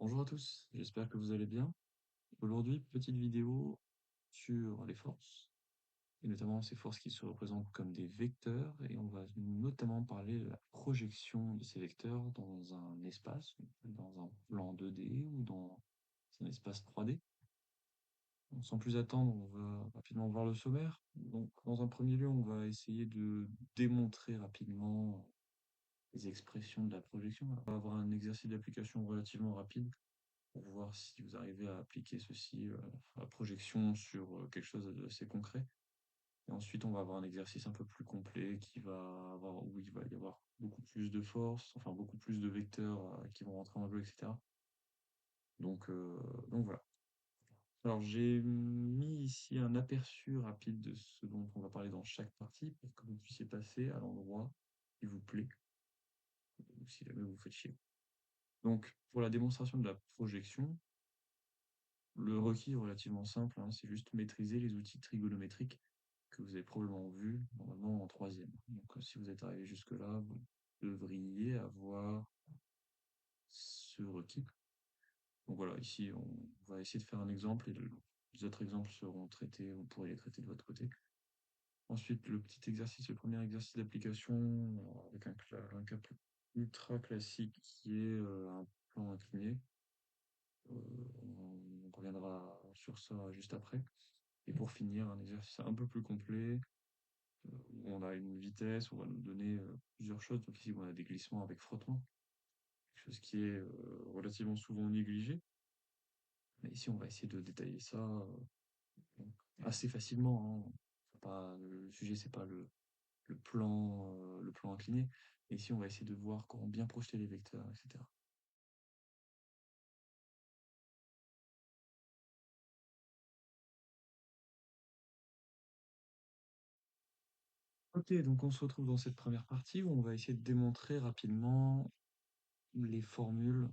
Bonjour à tous, j'espère que vous allez bien. Aujourd'hui, petite vidéo sur les forces, et notamment ces forces qui se représentent comme des vecteurs, et on va notamment parler de la projection de ces vecteurs dans un espace, dans un plan 2D ou dans un espace 3D. Donc, sans plus attendre, on va rapidement voir le sommaire. Donc, dans un premier lieu, on va essayer de démontrer rapidement les expressions de la projection. On va avoir un exercice d'application relativement rapide pour voir si vous arrivez à appliquer ceci, la projection sur quelque chose d'assez concret. Et ensuite, on va avoir un exercice un peu plus complet où il va y avoir beaucoup plus de force, enfin beaucoup plus de vecteurs qui vont rentrer en jeu, etc. Donc, euh, donc voilà. Alors j'ai mis ici un aperçu rapide de ce dont on va parler dans chaque partie pour que vous puissiez passer à l'endroit qui vous plaît, ou si jamais vous faites chier. Donc pour la démonstration de la projection, le requis est relativement simple, hein, c'est juste maîtriser les outils trigonométriques que vous avez probablement vus normalement en troisième. Donc si vous êtes arrivé jusque-là, vous devriez avoir ce requis. Donc voilà, ici on va essayer de faire un exemple et les autres exemples seront traités, vous pourrez les traiter de votre côté. Ensuite, le petit exercice, le premier exercice d'application avec un cas ultra classique qui est un plan incliné. On reviendra sur ça juste après. Et pour finir, un exercice un peu plus complet, où on a une vitesse, on va nous donner plusieurs choses. Donc ici, on a des glissements avec frottement, quelque chose qui est relativement souvent négligé. Mais ici, on va essayer de détailler ça donc, assez facilement, hein. Le sujet, c'est pas le plan incliné. Et ici, on va essayer de voir comment bien projeter les vecteurs, etc. Ok, donc on se retrouve dans cette première partie où on va essayer de démontrer rapidement les formules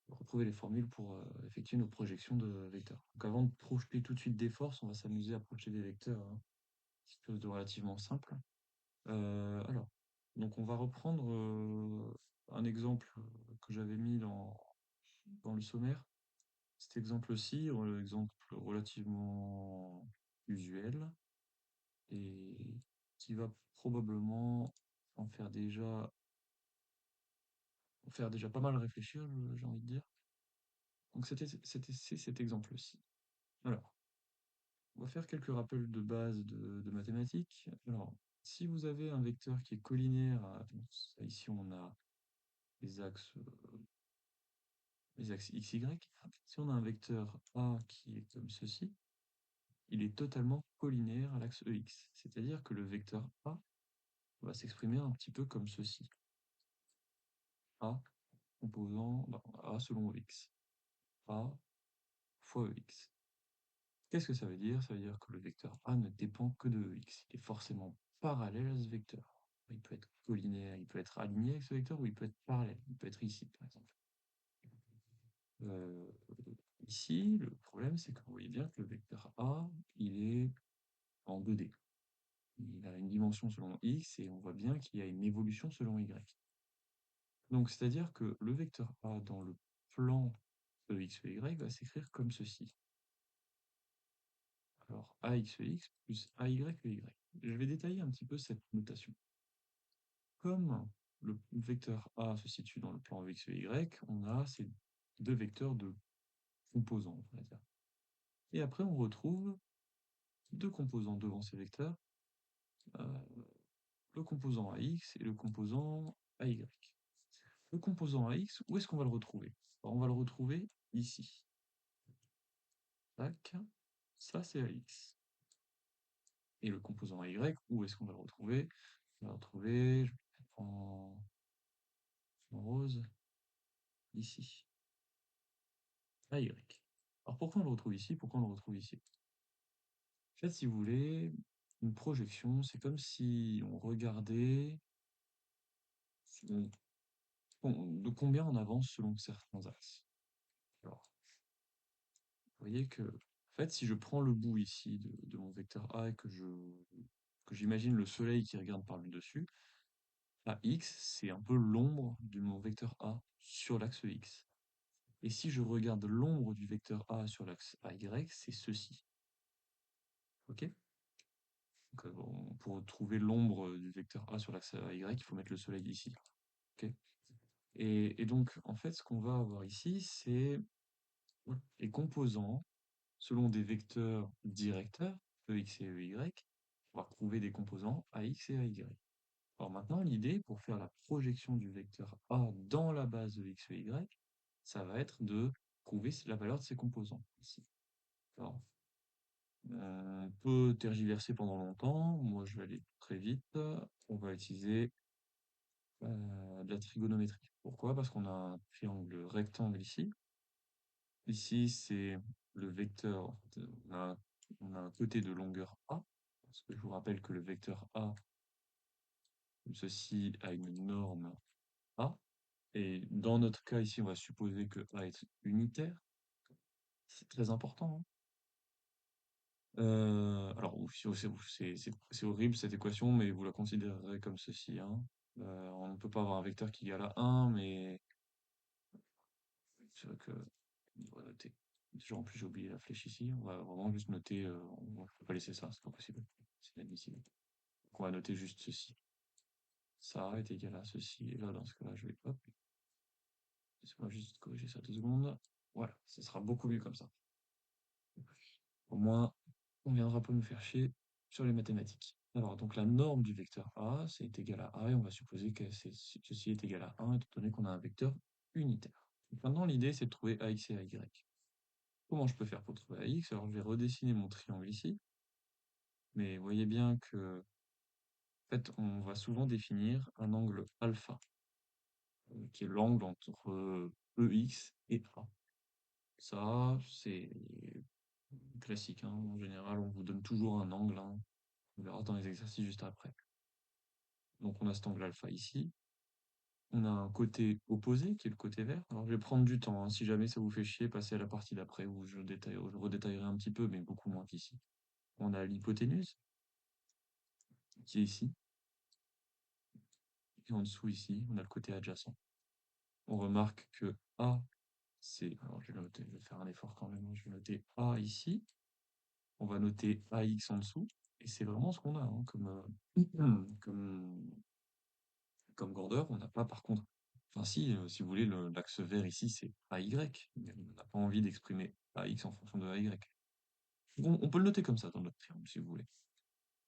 retrouver les formules pour effectuer nos projections de vecteurs. Donc avant de projeter tout de suite des forces, on va s'amuser à projeter des vecteurs, hein, quelque chose de relativement simple. Alors, donc on va reprendre un exemple que j'avais mis dans le sommaire. Cet exemple-ci, exemple relativement usuel et qui va probablement en faire déjà pas mal réfléchir, j'ai envie de dire. Donc c'est cet exemple-ci. Alors, on va faire quelques rappels de base de mathématiques. Alors, si vous avez un vecteur qui est collinaire ici on a les axes, euh, les axes x, y. Si on a un vecteur A qui est comme ceci, il est totalement collinaire à l'axe EX. C'est-à-dire que le vecteur A va s'exprimer un petit peu comme ceci. A composant A selon EX. A fois EX. Qu'est-ce que ça veut dire? Ça veut dire que le vecteur A ne dépend que de EX. Il est forcément parallèle à ce vecteur. Il peut être collinaire, il peut être aligné avec ce vecteur, ou il peut être parallèle. Il peut être ici, par exemple. Euh, Ici, le problème, c'est que vous voyez bien que le vecteur A, il est en 2D. Il a une dimension selon X, et on voit bien qu'il y a une évolution selon Y. Donc, c'est-à-dire que le vecteur A dans le plan de X et Y va s'écrire comme ceci. Alors, AXEX plus AYEY. Je vais détailler un petit peu cette notation. Comme le vecteur A se situe dans le plan X et Y, on a ces deux vecteurs de composants, on va dire. Et après, on retrouve deux composants devant ces vecteurs, euh, le composant AX et le composant AY. Le composant AX, où est-ce qu'on va le retrouver? Alors, on va le retrouver ici. Tac, ça c'est AX. Et le composant AY, où est-ce qu'on va le retrouver? On va le retrouver, je vais le mettre en rose, ici. AY. Alors pourquoi on le retrouve ici? Pourquoi on le retrouve ici? En fait, si vous voulez, une projection, c'est comme si on regardait on- de combien on avance selon certains axes. Alors, vous voyez que, en fait, si je prends le bout ici de mon vecteur A et que j'imagine le soleil qui regarde par le dessus, AX, c'est un peu l'ombre de mon vecteur A sur l'axe X. Et si je regarde l'ombre du vecteur A sur l'axe AY, c'est ceci. OK? Donc, pour trouver l'ombre du vecteur A sur l'axe AY, il faut mettre le soleil ici. OK? Et donc, en fait, ce qu'on va avoir ici, c'est les composants selon des vecteurs directeurs, EX et EY. On va retrouver des composants AX et AY. Alors maintenant, l'idée, pour faire la projection du vecteur A dans la base EX, EY, ça va être de trouver la valeur de ces composants ici. Alors, on peut tergiverser pendant longtemps. Moi, je vais aller très vite. On va utiliser de la trigonométrie. Pourquoi? Parce qu'on a un triangle rectangle ici. Ici, c'est le vecteur. On a un côté de longueur A. Parce que je vous rappelle que le vecteur A, comme ceci, a une norme A. Et dans notre cas ici, on va supposer que A est unitaire. C'est très important, hein. Alors, c'est horrible cette équation, mais vous la considérerez comme ceci, hein. On ne peut pas avoir un vecteur qui est égal à 1, mais c'est vrai que on va noter. Déjà, en plus, j'ai oublié la flèche ici. On va vraiment juste noter. On ne peut pas laisser ça, c'est pas possible. C'est inadmissible. Donc, on va noter juste ceci. Ça est égal à ceci. Et là, dans ce cas-là, je vais hop. Laissez-moi juste corriger ça 2 secondes. Voilà, ce sera beaucoup mieux comme ça. Au moins, on viendra pas nous faire chier sur les mathématiques. Alors, donc la norme du vecteur A, c'est égal à A, et on va supposer que ceci est égal à 1, étant donné qu'on a un vecteur unitaire. Donc maintenant, l'idée, c'est de trouver AX et AY. Comment je peux faire pour trouver AX? Alors, je vais redessiner mon triangle ici, mais voyez bien que, en fait, on va souvent définir un angle alpha, qui est l'angle entre EX et A. Ça, c'est classique, hein. En général, on vous donne toujours un angle, hein. On verra dans les exercices juste après. Donc on a cet angle alpha ici. On a un côté opposé qui est le côté vert. Alors je vais prendre du temps, hein. Si jamais ça vous fait chier, passez à la partie d'après où je redétaillerai un petit peu, mais beaucoup moins qu'ici. On a l'hypoténuse qui est ici. Et en dessous ici, on a le côté adjacent. On remarque que A, c'est... Alors je vais noter, je vais faire un effort quand même, hein. Je vais noter A ici. On va noter AX en dessous. Et c'est vraiment ce qu'on a, hein, comme grandeur. On n'a pas par contre. Enfin, si vous voulez, l'axe vert ici, c'est AY. Mais on n'a pas envie d'exprimer AX en fonction de AY. On peut le noter comme ça dans notre triangle, si vous voulez.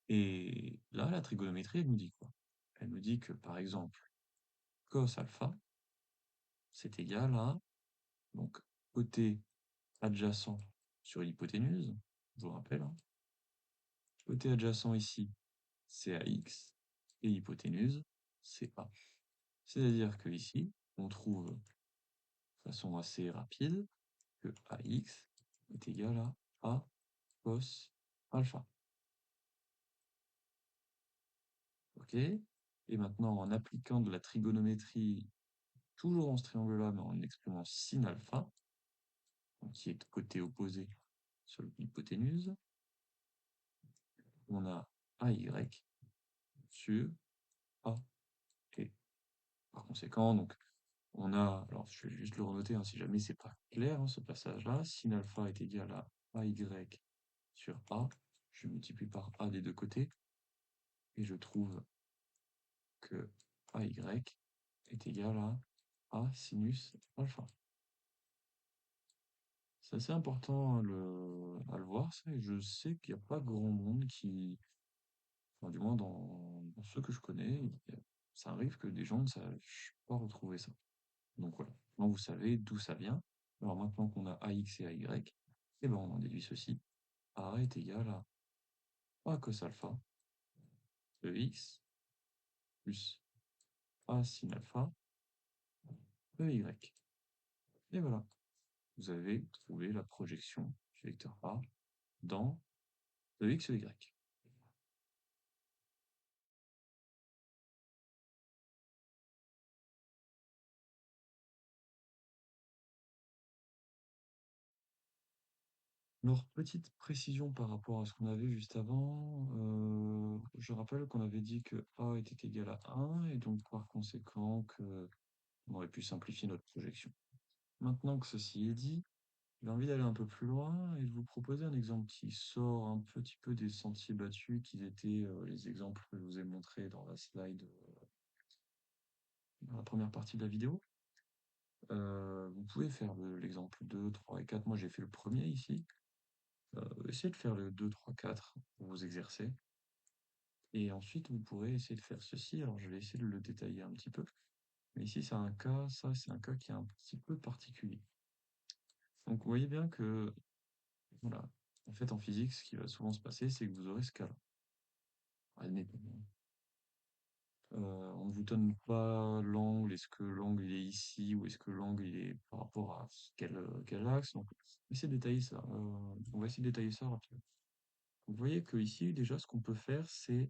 Et là, la trigonométrie, elle nous dit quoi? Elle nous dit que, par exemple, cos alpha, c'est égal à, donc, côté adjacent sur l'hypoténuse, je vous rappelle, hein. Côté adjacent ici, c'est AX, et hypoténuse, c'est A. C'est-à-dire que ici, on trouve de façon assez rapide que AX est égal à A cos alpha. OK? Et maintenant, en appliquant de la trigonométrie, toujours dans ce triangle-là, mais en exprimant sin alpha, donc qui est de côté opposé sur l'hypoténuse, on a AY sur A. Et par conséquent, donc, on a, alors je vais juste le renoter, hein, si jamais c'est pas clair, hein, ce passage-là, sin alpha est égal à AY sur A. Je multiplie par A des deux côtés, et je trouve que AY est égal à A sinus alpha. C'est assez important à le voir, ça, et je sais qu'il n'y a pas grand monde qui, enfin, du moins dans ceux que je connais, ça arrive que des gens ne sachent pas retrouver ça. Donc voilà, maintenant vous savez d'où ça vient. Alors maintenant qu'on a AX et AY, eh ben on en déduit ceci. A est égal à A cos alpha EX plus A sin alpha EY. Et voilà, vous avez trouvé la projection du vecteur A dans EX et Y. Alors, petite précision par rapport à ce qu'on avait juste avant, je rappelle qu'on avait dit que A était égal à 1 et donc par conséquent qu'on aurait pu simplifier notre projection. Maintenant que ceci est dit, j'ai envie d'aller un peu plus loin et de vous proposer un exemple qui sort un petit peu des sentiers battus qui étaient les exemples que je vous ai montrés dans la slide, dans la première partie de la vidéo. Vous pouvez faire l'exemple 2, 3 et 4. Moi, j'ai fait le premier ici. Essayez de faire le 2, 3, 4 pour vous exercer. Et ensuite, vous pourrez essayer de faire ceci. Alors, je vais essayer de le détailler un petit peu. Mais ici, c'est un cas, ça, c'est un cas qui est un petit peu particulier. Donc, vous voyez bien que, voilà, en fait, en physique, ce qui va souvent se passer, c'est que vous aurez ce cas-là. Admettons, on ne vous donne pas l'angle, est-ce que l'angle il est ici ou est-ce que l'angle il est par rapport à quel axe. Donc, essayez de détailler ça. On va essayer de détailler ça rapidement. Vous voyez que ici, déjà, ce qu'on peut faire, c'est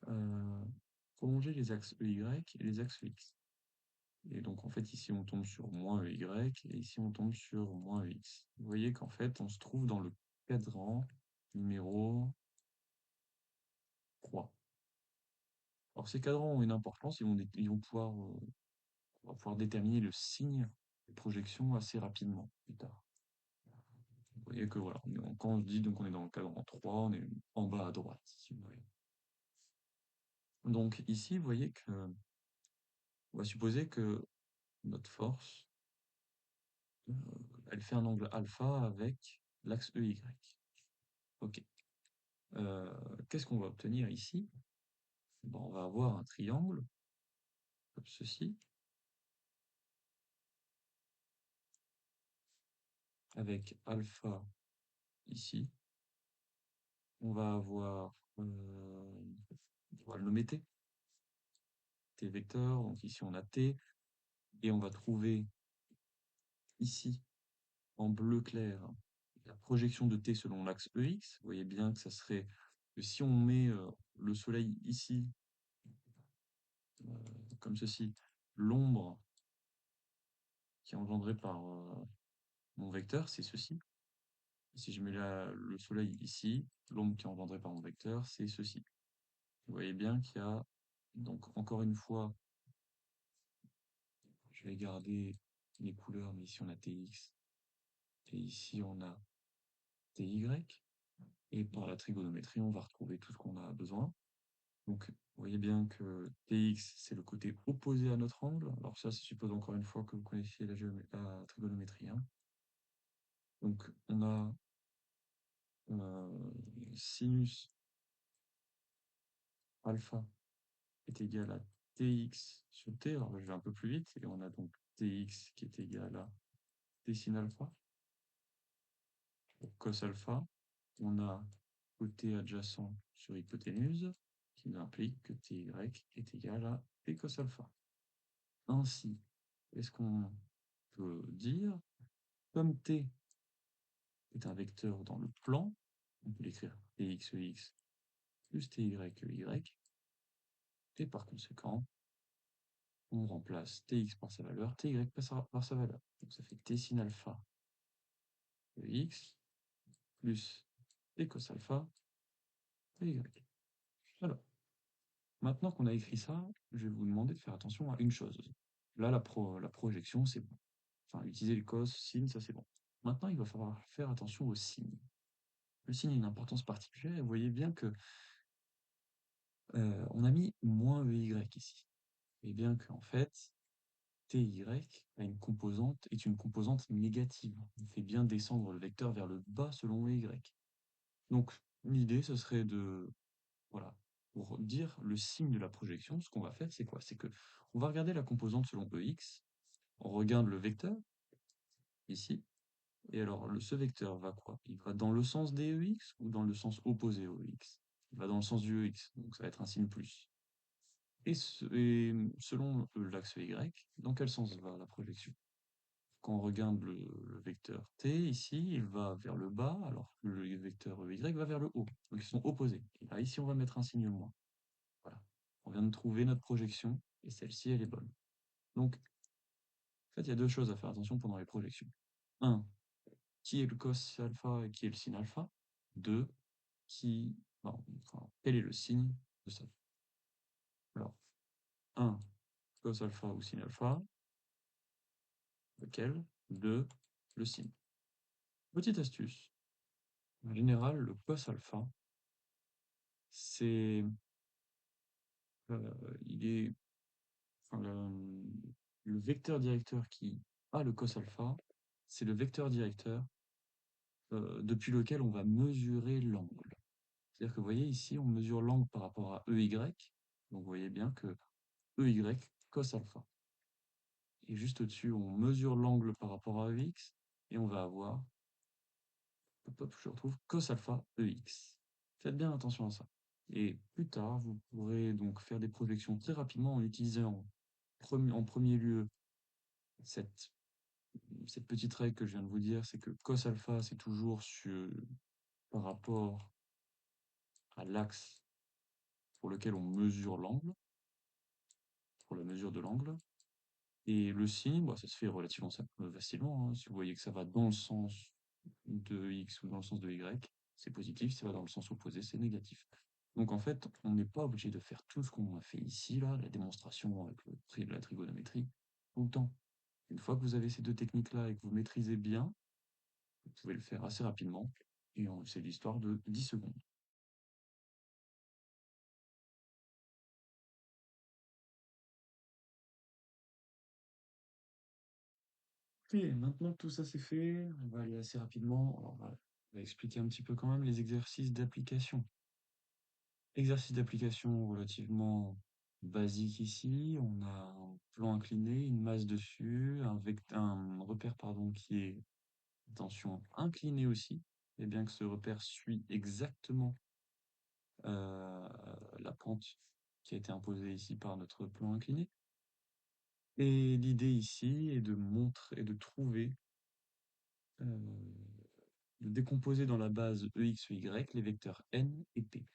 euh, prolonger les axes EY et les axes EX. Et donc, en fait, ici, on tombe sur moins EY et ici, on tombe sur moins EX. Vous voyez qu'en fait, on se trouve dans le cadran numéro 3. Alors, ces cadrans ont une importance, ils vont pouvoir, on va pouvoir déterminer le signe de projection assez rapidement plus tard. Vous voyez que voilà, quand on se dit donc on est dans le cadran 3, on est en bas à droite, si vous voulez. Donc ici, vous voyez que on va supposer que notre force, euh, elle fait un angle alpha avec l'axe EY. Ok. Euh, Qu'est-ce qu'on va obtenir ici? Ben, on va avoir un triangle comme ceci, avec alpha ici. On va avoir, on va le nommer T, T vecteur. Donc ici on a T, et on va trouver ici en bleu clair la projection de T selon l'axe EX. Vous voyez bien que ça serait que si on met le soleil ici, comme ceci, l'ombre qui est engendrée par mon vecteur, c'est ceci. Si je mets le soleil ici, l'ombre qui est engendrée par mon vecteur, c'est ceci. Vous voyez bien qu'il y a, donc encore une fois, je vais garder les couleurs, mais ici on a Tx, et ici on a Ty, et par la trigonométrie, on va retrouver tout ce qu'on a besoin. Donc, vous voyez bien que Tx, c'est le côté opposé à notre angle. Alors ça suppose encore une fois que vous connaissiez la trigonométrie, hein. Donc, on a sinus alpha est égal à Tx sur T. Alors, je vais un peu plus vite. Et on a donc Tx qui est égal à T sin alpha. Pour cos alpha, on a côté adjacent sur hypoténuse, qui implique que Ty est égal à T cos alpha. Ainsi, est-ce qu'on peut dire, comme T est un vecteur dans le plan, on peut l'écrire Txex plus Tyey, et par conséquent, on remplace Tx par sa valeur, Ty par sa valeur. Donc ça fait T sin alpha de x plus T cos alpha de y. Alors, maintenant qu'on a écrit ça, je vais vous demander de faire attention à une chose. Là, la projection, c'est bon. Enfin, utiliser le cos, sin, ça c'est bon. Maintenant, il va falloir faire attention au signe. Le signe a une importance particulière et vous voyez bien que on a mis moins EY ici. Et bien qu'en fait, TY est une composante négative. On fait bien descendre le vecteur vers le bas selon EY. Donc, l'idée, ce serait de, voilà, pour dire le signe de la projection, ce qu'on va faire, c'est quoi? C'est que on va regarder la composante selon EX, on regarde le vecteur, ici, et alors ce vecteur va quoi? Il va dans le sens des EX ou dans le sens opposé au EX? Il va dans le sens du EX, donc ça va être un signe plus. Et selon l'axe Y, dans quel sens va la projection? Quand on regarde le vecteur t, ici, il va vers le bas, alors que le vecteur y va vers le haut. Donc ils sont opposés. Et là, ici, on va mettre un signe moins. Voilà. On vient de trouver notre projection, et celle-ci, elle est bonne. Donc, en fait, il y a deux choses à faire attention pendant les projections. Un, qui est le cos alpha et qui est le sin alpha. Deux, quel est le signe de ça? Alors, un, cos alpha ou sin alpha, lequel? de le sin. Petite astuce, en général, le cos alpha, c'est, il est, enfin, le vecteur directeur qui a le cos alpha, c'est le vecteur directeur depuis lequel on va mesurer l'angle. C'est-à-dire que vous voyez ici, on mesure l'angle par rapport à EY, donc vous voyez bien que EY cos alpha. Et juste au-dessus, on mesure l'angle par rapport à EX, et on va avoir, hop, hop, je retrouve cos alpha EX. Faites bien attention à ça. Et plus tard, vous pourrez donc faire des projections très rapidement en utilisant en premier lieu cette, cette petite règle que je viens de vous dire, c'est que cos alpha, c'est toujours par rapport à l'axe pour lequel on mesure l'angle, pour la mesure de l'angle. Et le signe, bah, ça se fait relativement facilement, hein. Si vous voyez que ça va dans le sens de X ou dans le sens de Y, c'est positif. Si ça va dans le sens opposé, c'est négatif. Donc en fait, on n'est pas obligé de faire tout ce qu'on a fait ici, là, la démonstration avec la trigonométrie, tout le temps. Une fois que vous avez ces deux techniques-là et que vous maîtrisez bien, vous pouvez le faire assez rapidement. Et c'est l'histoire de 10 secondes. Ok, maintenant que tout ça c'est fait, on va aller assez rapidement. Alors, on va expliquer un petit peu quand même les exercices d'application. Exercice d'application relativement basique ici. On a un plan incliné, une masse dessus, un repère pardon, qui est, attention, incliné aussi. Et bien que ce repère suit exactement euh, la pente qui a été imposée ici par notre plan incliné. Et l'idée ici est de montrer et de trouver, de décomposer dans la base EX, EY les vecteurs n et p.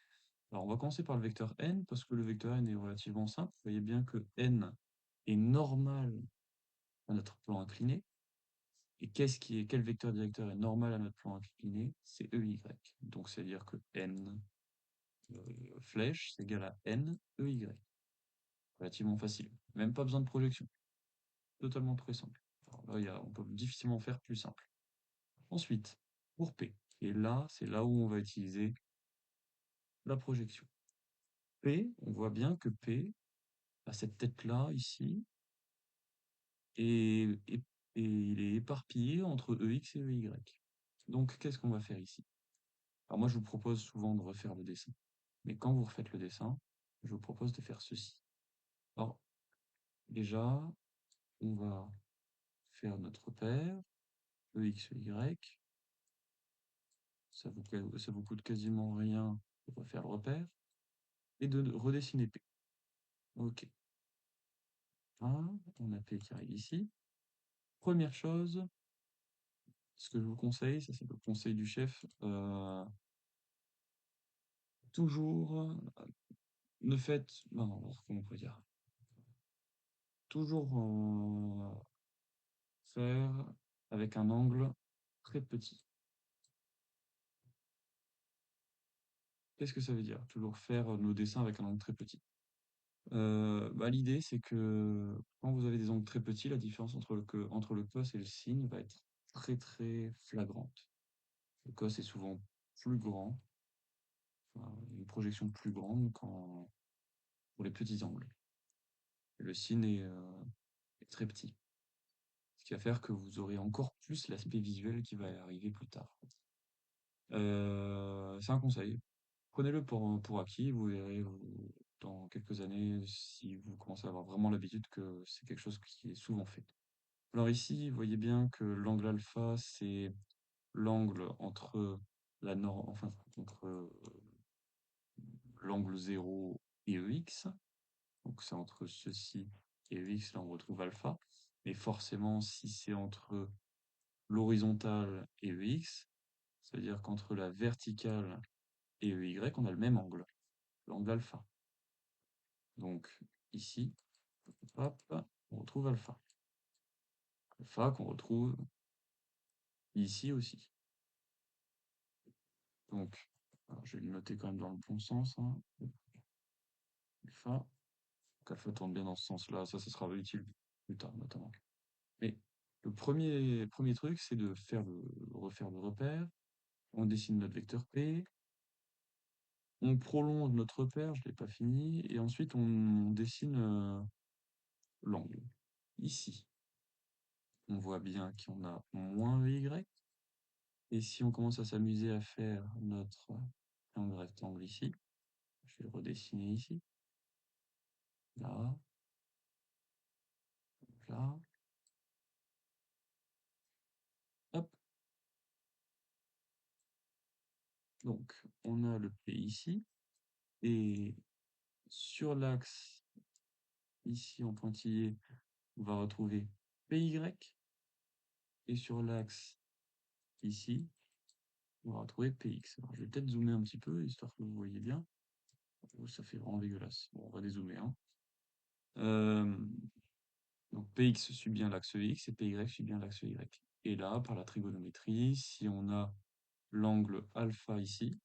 Alors, on va commencer par le vecteur n, parce que le vecteur n est relativement simple. Vous voyez bien que n est normal à notre plan incliné. Et quel vecteur directeur est normal à notre plan incliné? C'est EY. Donc, c'est-à-dire que n flèche, c'est égal à n EY. Relativement facile. Même pas besoin de projection. Totalement très simple. Alors là, on peut difficilement faire plus simple. Ensuite, pour P. Et là, c'est là où on va utiliser la projection. P, on voit bien que P a cette tête-là, ici, et, et, et il est éparpillé entre EX et EY. Donc, qu'est-ce qu'on va faire ici? Alors moi, je vous propose souvent de refaire le dessin. Mais quand vous refaites le dessin, je vous propose de faire ceci. Alors, déjà, on va faire notre repère, EX, EY. Ça vous coûte quasiment rien de refaire le repère. Et de redessiner P. Ok. On a P qui arrive ici. Première chose, ce que je vous conseille, ça c'est le conseil du chef, toujours ne faites, non, comment on peut dire, toujours faire avec un angle très petit. Qu'est-ce que ça veut dire? Toujours faire nos dessins avec un angle très petit. Bah, l'idée, c'est que quand vous avez des angles très petits, la différence entre le cos et le sin va être très très flagrante. Le cos est souvent plus grand, enfin, une projection plus grande pour les petits angles. Et le sin est très petit. Ce qui va faire que vous aurez encore plus l'aspect visuel qui va arriver plus tard. C'est un conseil. Prenez-le pour acquis, vous verrez dans quelques années, si vous commencez à avoir vraiment l'habitude, que c'est quelque chose qui est souvent fait. Alors ici, vous voyez bien que l'angle alpha, c'est l'angle entre enfin, entre l'angle 0 et EX. Donc c'est entre ceci et EX, là on retrouve alpha. Mais forcément, si c'est entre l'horizontale et EX, c'est-à-dire qu'entre la verticale et EY, on a le même angle, l'angle alpha. Donc ici, hop, on retrouve alpha. Alpha qu'on retrouve ici aussi. Donc, alors, je vais le noter quand même dans le bon sens, hein. Alpha. Donc alpha tourne bien dans ce sens-là, ça sera utile plus tard notamment. Mais Le premier truc, c'est de refaire le repère. On dessine notre vecteur P, on prolonge notre repère, je ne l'ai pas fini, et ensuite on dessine l'angle. Ici, on voit bien qu'on a moins VY, et si on commence à s'amuser à faire notre triangle rectangle ici, je vais le redessiner ici, là, là, hop. Donc, on a le P ici, et sur l'axe, ici en pointillé, on va retrouver PY, et sur l'axe, ici, on va retrouver PX. Alors, je vais peut-être zoomer un petit peu, histoire que vous voyez bien. Oh, ça fait vraiment dégueulasse. Bon, on va dézoomer, hein. Euh, donc, PX suit bien l'axe X, et PY suit bien l'axe Y. Et là, par la trigonométrie, si on a l'angle alpha ici,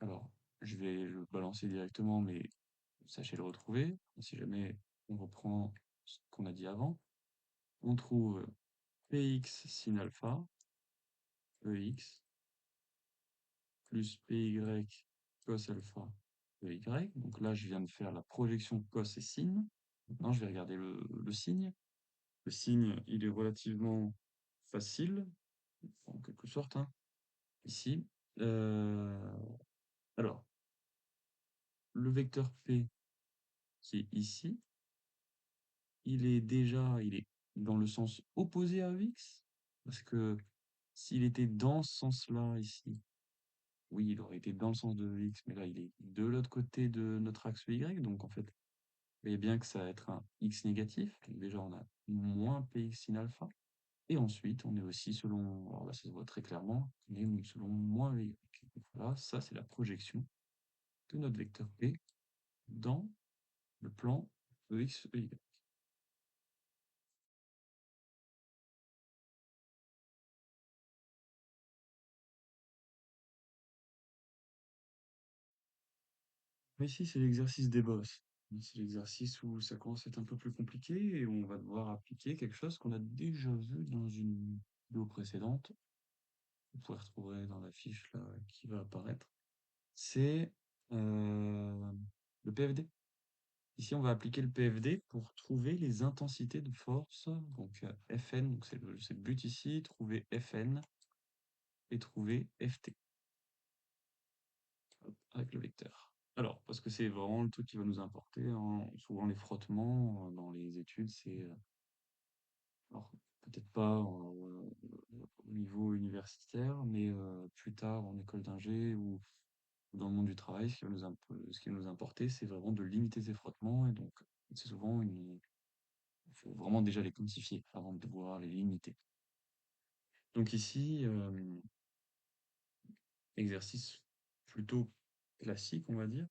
alors, je vais le balancer directement, mais sachez le retrouver. Si jamais on reprend ce qu'on a dit avant, on trouve Px sin alpha, Ex, plus Py cos alpha, Ey. Donc là, je viens de faire la projection cos et sin. Maintenant, je vais regarder le signe. Le signe, il est relativement facile, en quelque sorte, hein, ici. Euh, alors, le vecteur P qui est ici, il est dans le sens opposé à Ex, parce que s'il était dans ce sens-là, ici, oui, il aurait été dans le sens de X, mais là, il est de l'autre côté de notre axe Y, donc en fait, vous voyez bien que ça va être un X négatif. Donc déjà, on a moins Px sin alpha. Et ensuite, on est aussi selon, alors là, ça se voit très clairement, on est selon moins VY. Donc voilà, ça, c'est la projection de notre vecteur P dans le plan EX, EY. Ici, c'est l'exercice des bosses. C'est l'exercice où ça commence à être un peu plus compliqué et où on va devoir appliquer quelque chose qu'on a déjà vu dans une vidéo précédente. Vous pouvez retrouver dans la fiche là qui va apparaître. C'est le PFD. Ici, on va appliquer le PFD pour trouver les intensités de force. Donc Fn, donc c'est le but ici, trouver Fn et trouver Ft avec le vecteur. Alors, parce que c'est vraiment le truc qui va nous importer, hein. Souvent les frottements dans les études, c'est alors peut-être pas au niveau universitaire, mais plus tard en école d'ingé ou dans le monde du travail, ce qui va nous importer, c'est vraiment de limiter ces frottements. Et donc, c'est souvent il faut vraiment déjà les quantifier avant de pouvoir les limiter. Donc ici, exercice plutôt classique, on va dire.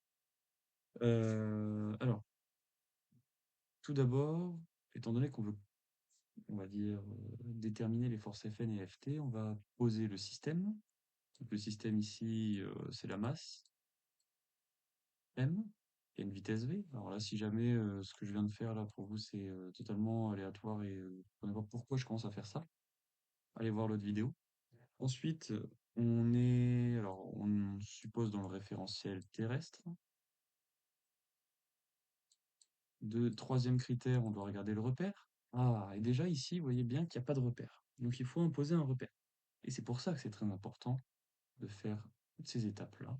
Alors, tout d'abord, étant donné qu'on veut, on va dire, déterminer les forces Fn et Ft, on va poser le système. Donc le système ici, c'est la masse M et une vitesse V. Alors là, si jamais ce que je viens de faire là pour vous, c'est totalement aléatoire et vous comprenez pas pourquoi je commence à faire ça, allez voir l'autre vidéo. Ensuite, alors on suppose dans le référentiel terrestre. Troisième critère, on doit regarder le repère. Ah, et déjà ici, vous voyez bien qu'il n'y a pas de repère. Donc il faut imposer un repère. Et c'est pour ça que c'est très important de faire toutes ces étapes-là,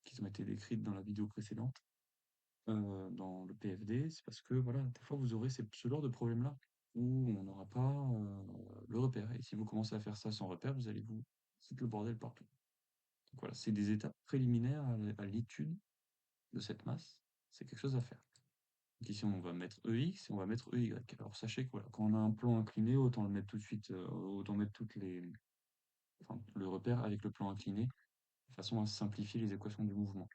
qui ont été décrites dans la vidéo précédente, dans le PFD. C'est parce que voilà, des fois vous aurez ce genre de problème-là, où on n'aura pas le repère. Et si vous commencez à faire ça sans repère, vous allez vous foutre le bordel partout. Donc voilà, c'est des étapes préliminaires à l'étude de cette masse. C'est quelque chose à faire. Donc ici, on va mettre EX et on va mettre EY. Alors sachez que voilà, quand on a un plan incliné, autant le mettre tout de suite, autant mettre enfin, le repère avec le plan incliné, de façon à simplifier les équations du mouvement.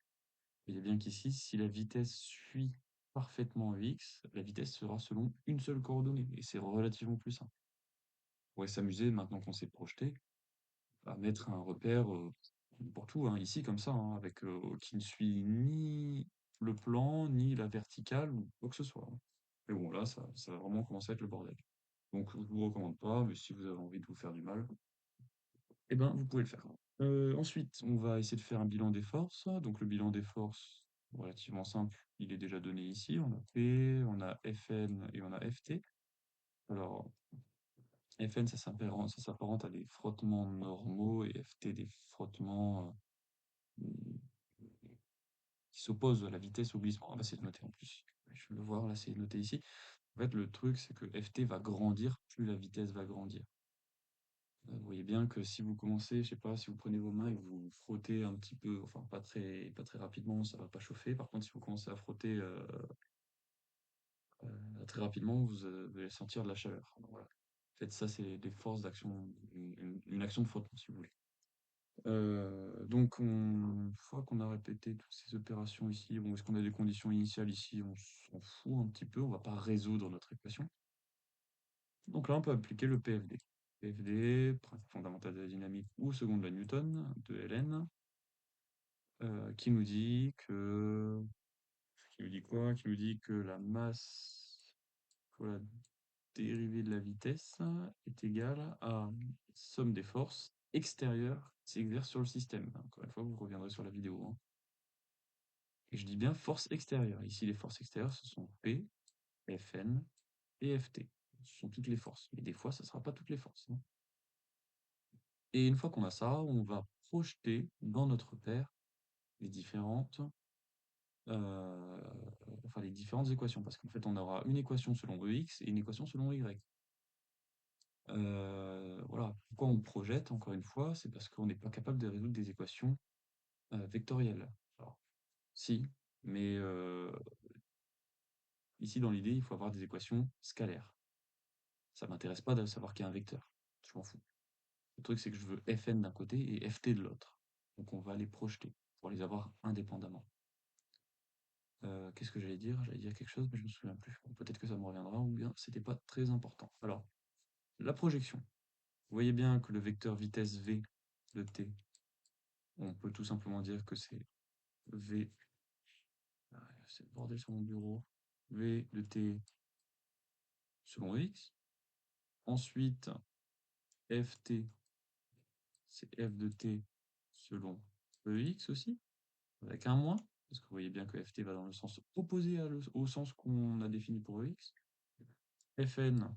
Vous voyez bien qu'ici, si la vitesse suit parfaitement EX, la vitesse sera selon une seule coordonnée, et c'est relativement plus simple. On pourrait s'amuser, maintenant qu'on s'est projeté, à mettre un repère n'importe où, hein, ici comme ça, hein, avec qui ne suit ni le plan, ni la verticale, ou quoi que ce soit, hein. Et bon, là, ça va vraiment commencer à être le bordel. Donc, je vous recommande pas, mais si vous avez envie de vous faire du mal, eh ben, vous pouvez le faire. Ensuite, on va essayer de faire un bilan des forces. Donc, le bilan des forces, relativement simple, il est déjà donné ici. On a P, on a Fn et on a Ft. Alors, Fn, ça s'apparente à des frottements normaux et Ft des frottements qui s'opposent à la vitesse au glissement. Ah bah, c'est noté en plus. Je vais le voir, là, c'est noté ici. En fait, le truc, c'est que Ft va grandir plus la vitesse va grandir. Vous voyez bien que si vous commencez, je sais pas, si vous prenez vos mains et que vous frottez un petit peu, enfin pas très rapidement, ça va pas chauffer. Par contre, si vous commencez à frotter très rapidement, vous allez sentir de la chaleur. Donc, voilà. En fait, ça, c'est des forces d'action, une action de frottement, si vous voulez. Donc, une fois qu'on a répété toutes ces opérations ici, bon, est-ce qu'on a des conditions initiales ici? On s'en fout un petit peu, on va pas résoudre notre équation. Donc là, on peut appliquer le PFD. PFD, principe fondamental de la dynamique ou seconde de Newton, de Ln, qui nous dit que... Qui nous dit quoi? Qui nous dit que la masse pour la dérivée de la vitesse est égale à somme des forces extérieures qui s'exercent sur le système. Encore une fois, vous reviendrez sur la vidéo, hein. Et je dis bien force extérieure. Ici, les forces extérieures, ce sont P, Fn et Ft. Ce sont toutes les forces. Mais des fois, ça ne sera pas toutes les forces, hein. Et une fois qu'on a ça, on va projeter dans notre paire les différentes, euh, enfin les différentes équations. Parce qu'en fait, on aura une équation selon Ex et une équation selon Y. Voilà. Pourquoi on projette, encore une fois, c'est parce qu'on n'est pas capable de résoudre des équations vectorielles. Alors, si, mais ici, dans l'idée, il faut avoir des équations scalaires. Ça m'intéresse pas de savoir qu'il y a un vecteur. Je m'en fous. Le truc, c'est que je veux Fn d'un côté et Ft de l'autre. Donc, on va les projeter pour les avoir indépendamment. Qu'est-ce que j'allais dire? J'allais dire quelque chose, mais je me souviens plus. Bon, peut-être que ça me reviendra, ou bien c'était pas très important. Alors, la projection. Vous voyez bien que le vecteur vitesse v de t, on peut tout simplement dire que c'est v, c'est le bordel sur mon bureau, v de t selon x. Ensuite, ft, c'est f de t selon ex aussi, avec un moins, parce que vous voyez bien que ft va dans le sens opposé au sens qu'on a défini pour ex. Fn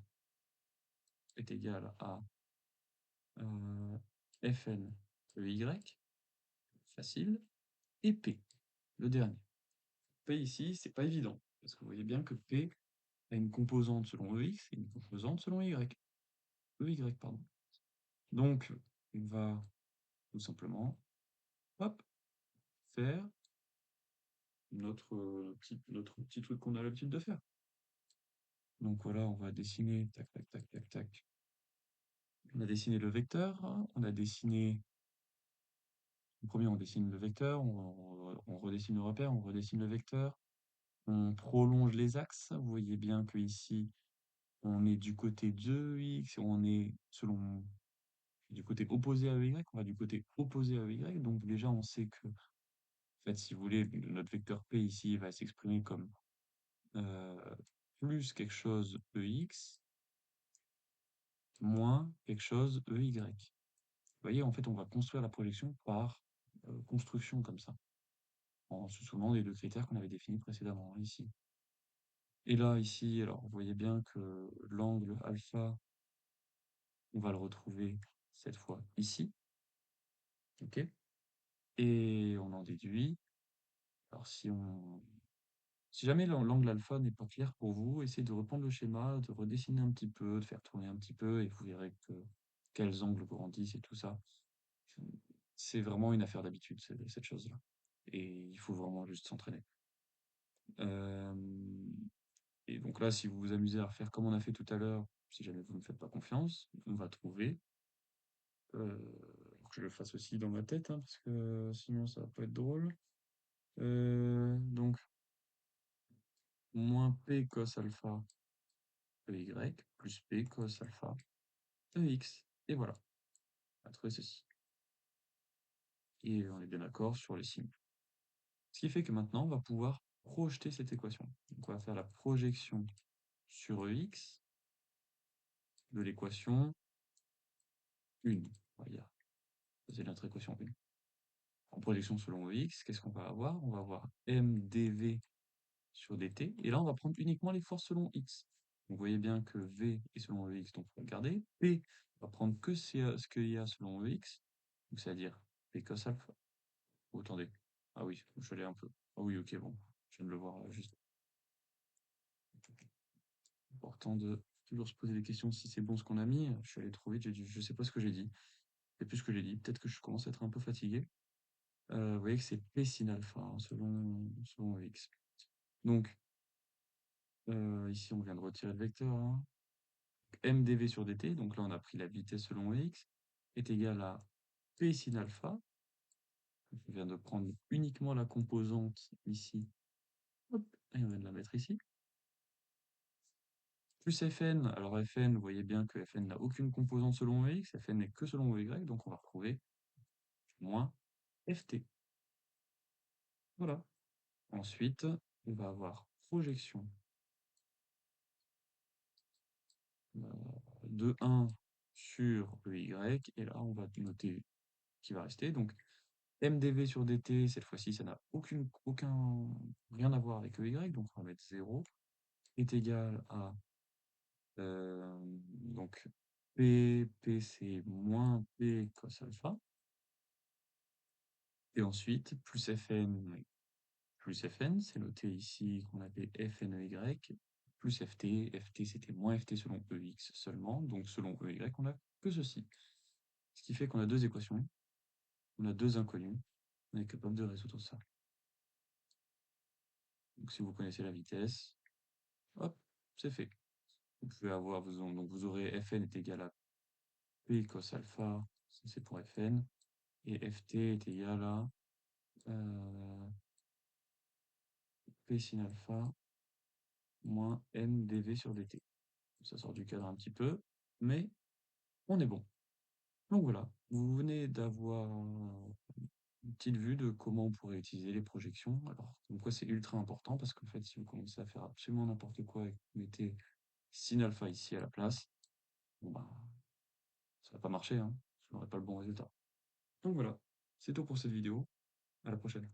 est égal à Fn y, facile, et P, le dernier. P ici, c'est pas évident, parce que vous voyez bien que P a une composante selon Ex et une composante selon Y. EY, pardon. Donc, on va tout simplement, hop, faire notre petit truc qu'on a l'habitude de faire. Donc voilà, on va dessiner, tac, tac, tac, tac, tac. On a dessiné le vecteur, on a dessiné, en premier on dessine le vecteur, on redessine le repère, on redessine le vecteur, on prolonge les axes. Vous voyez bien que ici, on est du côté de X, on est selon du côté opposé à Y, on va du côté opposé à Y. Donc déjà, on sait que, en fait, si vous voulez, notre vecteur P ici va s'exprimer comme euh, plus quelque chose EX moins quelque chose EY. Vous voyez, en fait, on va construire la projection par construction comme ça, en se souvenant des deux critères qu'on avait définis précédemment ici. Et là, ici, alors vous voyez bien que l'angle alpha, on va le retrouver cette fois ici, ok? Et on en déduit. Alors si jamais l'angle alpha n'est pas clair pour vous, essayez de reprendre le schéma, de redessiner un petit peu, de faire tourner un petit peu, et vous verrez que quels angles grandissent et tout ça. C'est vraiment une affaire d'habitude, cette chose-là. Et il faut vraiment juste s'entraîner. Euh, et donc là, si vous vous amusez à refaire comme on a fait tout à l'heure, si jamais vous ne me faites pas confiance, on va trouver. Faut que je le fasse aussi dans ma tête, hein, parce que sinon ça va pas être drôle. Donc, moins P cos alpha EY plus P cos alpha EX. Et voilà, on a trouvé ceci. Et on est bien d'accord sur les signes. Ce qui fait que maintenant, on va pouvoir projeter cette équation. Donc, on va faire la projection sur EX de l'équation 1. Regarde, c'est notre équation 1. En projection selon EX, qu'est-ce qu'on va avoir? On va avoir MdV sur dt. Et là, on va prendre uniquement les forces selon X. Donc, vous voyez bien que V est selon EX, donc on va garder. P, on va prendre que ce qu'il y a selon EX, donc c'est-à-dire P cos alpha. Oh, attendez. Ah oui, je l'ai un peu. Ah oui, ok, bon. Je viens de le voir juste. Important de toujours se poser des questions si c'est bon ce qu'on a mis. Je suis allé trop vite, je sais pas ce que j'ai dit. C'est plus ce que j'ai dit. Peut-être que je commence à être un peu fatigué. Vous voyez que c'est P sin alpha, hein, selon EX. Donc, ici, on vient de retirer le vecteur, hein. MdV sur dt, donc là on a pris la vitesse selon x, est égal à P sin alpha. On vient de prendre uniquement la composante ici, hop, et on vient de la mettre ici. Plus Fn, alors Fn, vous voyez bien que Fn n'a aucune composante selon x, Fn n'est que selon y, donc on va retrouver moins Ft. Voilà. Ensuite, on va avoir projection de 1 sur ey, et là on va noter qui va rester. Donc MdV sur dt, cette fois-ci, ça n'a rien à voir avec EY, donc on va mettre 0, est égal à donc P c'est moins P cos alpha, et ensuite plus Fn, c'est noté ici qu'on avait Fney, plus Ft c'était moins Ft selon Ex seulement, donc selon Ey, on a que ceci. Ce qui fait qu'on a deux équations, on a deux inconnus, on est capable de résoudre ça. Donc si vous connaissez la vitesse, hop, c'est fait. Vous pouvez avoir, donc vous aurez Fn est égal à P cos alpha, ça c'est pour Fn, et Ft est égal à P sin alpha moins m dv sur dt. Ça sort du cadre un petit peu, mais on est bon. Donc voilà, vous venez d'avoir une petite vue de comment on pourrait utiliser les projections. Alors, comme quoi c'est ultra important, parce qu'en fait, si vous commencez à faire absolument n'importe quoi et que vous mettez sin alpha ici à la place, bon bah, ça va pas marcher, hein. Vous n'aurez pas le bon résultat. Donc voilà, c'est tout pour cette vidéo. À la prochaine.